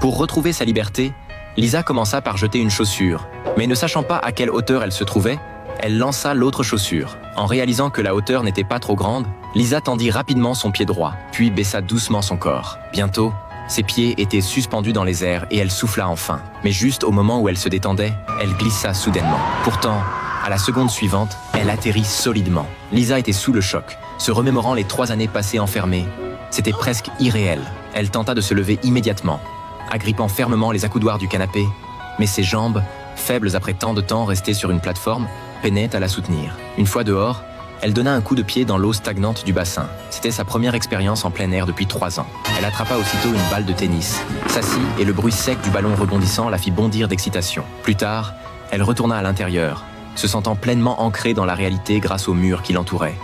Pour retrouver sa liberté, Lisa commença par jeter une chaussure, mais ne sachant pas à quelle hauteur elle se trouvait, elle lança l'autre chaussure. En réalisant que la hauteur n'était pas trop grande, Lisa tendit rapidement son pied droit, puis baissa doucement son corps. Bientôt, ses pieds étaient suspendus dans les airs et elle souffla enfin. Mais juste au moment où elle se détendait, elle glissa soudainement. Pourtant, à la seconde suivante, elle atterrit solidement. Lisa était sous le choc, se remémorant les 3 années passées enfermée. C'était presque irréel. Elle tenta de se lever immédiatement, agrippant fermement les accoudoirs du canapé, mais ses jambes, faibles après tant de temps restées sur une plateforme, peinaient à la soutenir. Une fois dehors, elle donna un coup de pied dans l'eau stagnante du bassin. C'était sa première expérience en plein air depuis 3 ans. Elle attrapa aussitôt une balle de tennis, s'assit et le bruit sec du ballon rebondissant la fit bondir d'excitation. Plus tard, elle retourna à l'intérieur, se sentant pleinement ancrée dans la réalité grâce aux murs qui l'entouraient.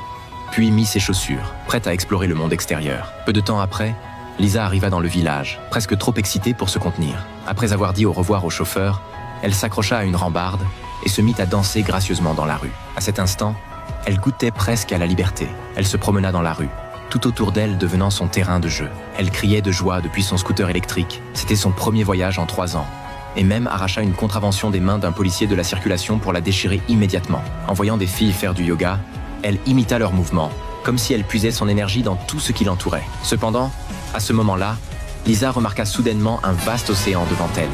Puis mit ses chaussures, prête à explorer le monde extérieur. Peu de temps après, Lisa arriva dans le village, presque trop excitée pour se contenir. Après avoir dit au revoir au chauffeur, elle s'accrocha à une rambarde et se mit à danser gracieusement dans la rue. À cet instant, elle goûtait presque à la liberté. Elle se promena dans la rue, tout autour d'elle devenant son terrain de jeu. Elle criait de joie depuis son scooter électrique. C'était son premier voyage en 3 ans. Et même arracha une contravention des mains d'un policier de la circulation pour la déchirer immédiatement. En voyant des filles faire du yoga, elle imita leurs mouvements, comme si elle puisait son énergie dans tout ce qui l'entourait. Cependant, à ce moment-là, Lisa remarqua soudainement un vaste océan devant elle.